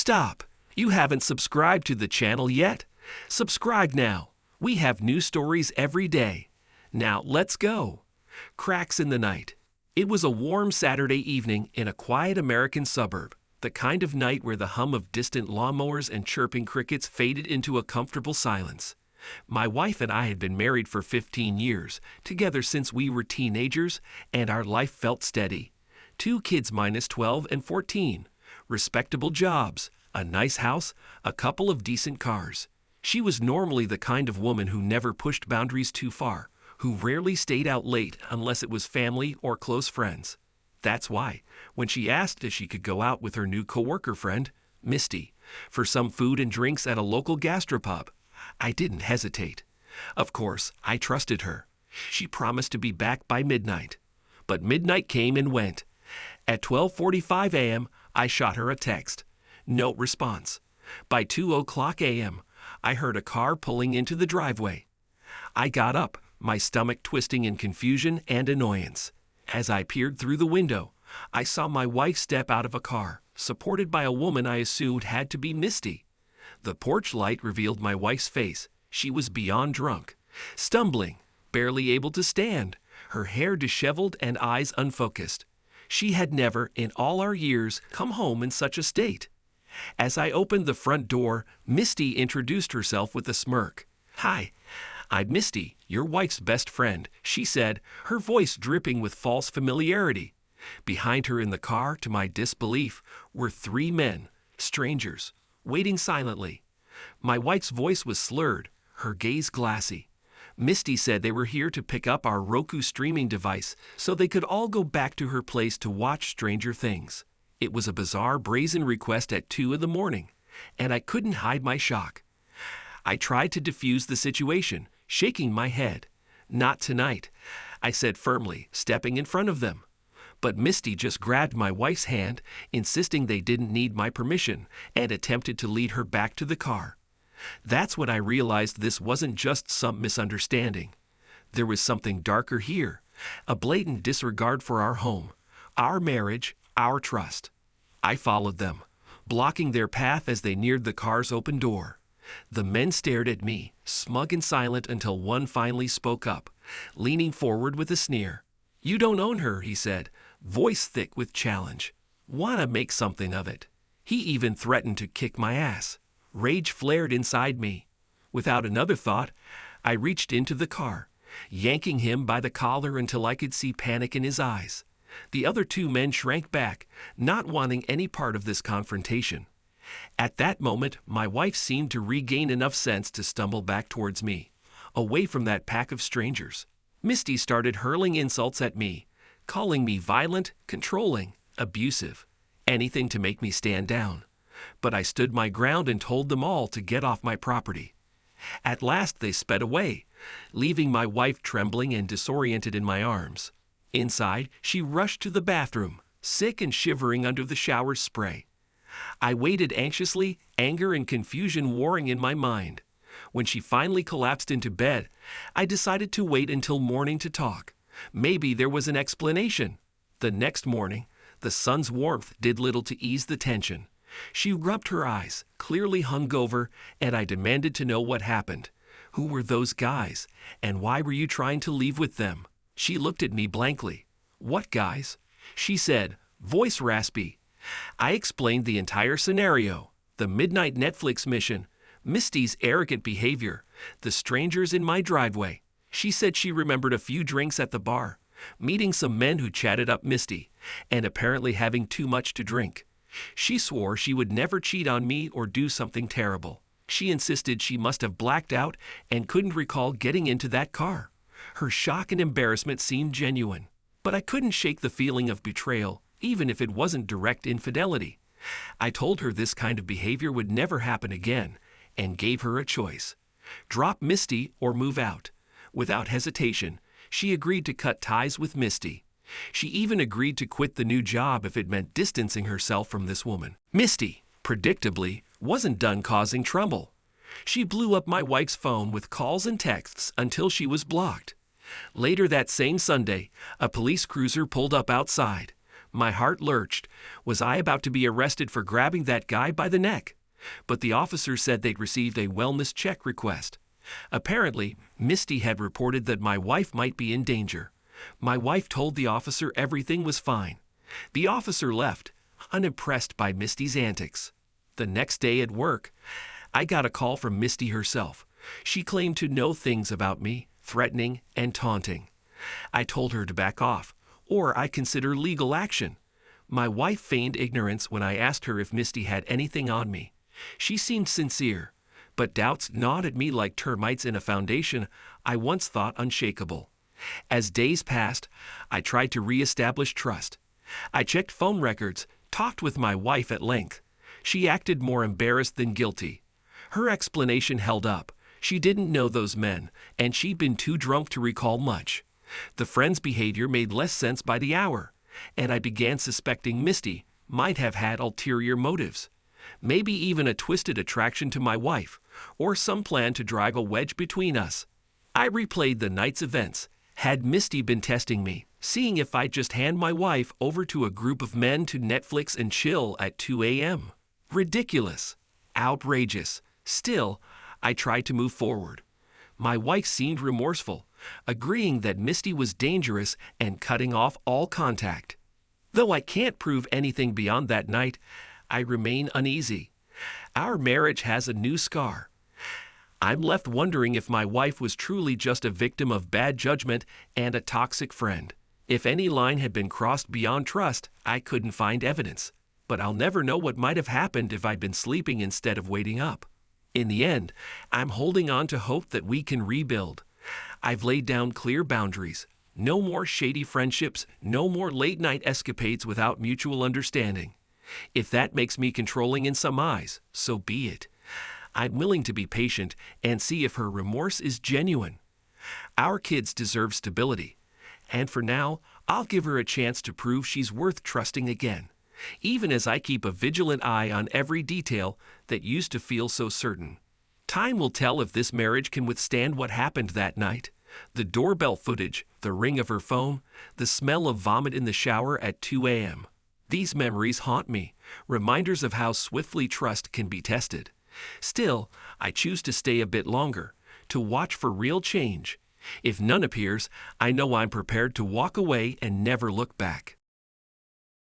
Stop! You haven't subscribed to the channel yet? Subscribe now. We have new stories every day. Now let's go. Cracks in the night. It was a warm Saturday evening in a quiet American suburb, the kind of night where the hum of distant lawnmowers and chirping crickets faded into a comfortable silence. My wife and I had been married for 15 years, together since we were teenagers, and our life felt steady. 2 kids minus 12 and 14, respectable jobs, a nice house, a couple of decent cars. She was normally the kind of woman who never pushed boundaries too far, who rarely stayed out late unless it was family or close friends. That's why, when she asked if she could go out with her new coworker friend, Misty, for some food and drinks at a local gastropub, I didn't hesitate. Of course, I trusted her. She promised to be back by midnight. But midnight came and went. At 12:45 a.m., I shot her a text. No response. By 2:00 a.m., I heard a car pulling into the driveway. I got up, my stomach twisting in confusion and annoyance. As I peered through the window, I saw my wife step out of a car, supported by a woman I assumed had to be Misty. The porch light revealed my wife's face. She was beyond drunk, stumbling, barely able to stand, her hair disheveled and eyes unfocused. She had never, in all our years, come home in such a state. As I opened the front door, Misty introduced herself with a smirk. "Hi, I'm Misty, your wife's best friend," she said, her voice dripping with false familiarity. Behind her in the car, to my disbelief, were 3 men, strangers, waiting silently. My wife's voice was slurred, her gaze glassy. Misty said they were here to pick up our Roku streaming device so they could all go back to her place to watch Stranger Things. It was a bizarre, brazen request at 2 in the morning, and I couldn't hide my shock. I tried to defuse the situation, shaking my head. "Not tonight," I said firmly, stepping in front of them. But Misty just grabbed my wife's hand, insisting they didn't need my permission, and attempted to lead her back to the car. That's when I realized this wasn't just some misunderstanding. There was something darker here, a blatant disregard for our home, our marriage, our trust. I followed them, blocking their path as they neared the car's open door. The men stared at me, smug and silent, until one finally spoke up, leaning forward with a sneer. "You don't own her," he said, voice thick with challenge. "Wanna make something of it." He even threatened to kick my ass. Rage flared inside me. Without another thought, I reached into the car, yanking him by the collar until I could see panic in his eyes. The other 2 men shrank back, not wanting any part of this confrontation. At that moment, my wife seemed to regain enough sense to stumble back towards me, away from that pack of strangers. Misty started hurling insults at me, calling me violent, controlling, abusive, anything to make me stand down. But I stood my ground and told them all to get off my property. At last they sped away, leaving my wife trembling and disoriented in my arms. Inside, she rushed to the bathroom, sick and shivering under the shower spray. I waited anxiously, anger and confusion warring in my mind. When she finally collapsed into bed, I decided to wait until morning to talk. Maybe there was an explanation. The next morning, the sun's warmth did little to ease the tension. She rubbed her eyes, clearly hungover, and I demanded to know what happened. Who were those guys, and why were you trying to leave with them? She looked at me blankly. "What guys?" she said, voice raspy. I explained the entire scenario, the midnight Netflix mission, Misty's arrogant behavior, the strangers in my driveway. She said she remembered a few drinks at the bar, meeting some men who chatted up Misty, and apparently having too much to drink. She swore she would never cheat on me or do something terrible. She insisted she must have blacked out and couldn't recall getting into that car. Her shock and embarrassment seemed genuine, but I couldn't shake the feeling of betrayal, even if it wasn't direct infidelity. I told her this kind of behavior would never happen again, and gave her a choice. Drop Misty or move out. Without hesitation, she agreed to cut ties with Misty. She even agreed to quit the new job if it meant distancing herself from this woman. Misty, predictably, wasn't done causing trouble. She blew up my wife's phone with calls and texts until she was blocked. Later that same Sunday, a police cruiser pulled up outside. My heart lurched. Was I about to be arrested for grabbing that guy by the neck? But the officer said they'd received a wellness check request. Apparently, Misty had reported that my wife might be in danger. My wife told the officer everything was fine. The officer left, unimpressed by Misty's antics. The next day at work, I got a call from Misty herself. She claimed to know things about me, threatening and taunting. I told her to back off, or I consider legal action. My wife feigned ignorance when I asked her if Misty had anything on me. She seemed sincere, but doubts gnawed at me like termites in a foundation I once thought unshakable. As days passed, I tried to re-establish trust. I checked phone records, talked with my wife at length. She acted more embarrassed than guilty. Her explanation held up. She didn't know those men, and she'd been too drunk to recall much. The friend's behavior made less sense by the hour, and I began suspecting Misty might have had ulterior motives. Maybe even a twisted attraction to my wife, or some plan to drive a wedge between us. I replayed the night's events. Had Misty been testing me, seeing if I'd just hand my wife over to a group of men to Netflix and chill at 2 a.m.? Ridiculous. Outrageous. Still, I tried to move forward. My wife seemed remorseful, agreeing that Misty was dangerous and cutting off all contact. Though I can't prove anything beyond that night, I remain uneasy. Our marriage has a new scar. I'm left wondering if my wife was truly just a victim of bad judgment and a toxic friend. If any line had been crossed beyond trust, I couldn't find evidence. But I'll never know what might have happened if I'd been sleeping instead of waiting up. In the end, I'm holding on to hope that we can rebuild. I've laid down clear boundaries. No more shady friendships, no more late-night escapades without mutual understanding. If that makes me controlling in some eyes, so be it. I'm willing to be patient and see if her remorse is genuine. Our kids deserve stability, and for now, I'll give her a chance to prove she's worth trusting again, even as I keep a vigilant eye on every detail that used to feel so certain. Time will tell if this marriage can withstand what happened that night. The doorbell footage, the ring of her phone, the smell of vomit in the shower at 2 a.m. These memories haunt me, reminders of how swiftly trust can be tested. Still, I choose to stay a bit longer, to watch for real change. If none appears, I know I'm prepared to walk away and never look back.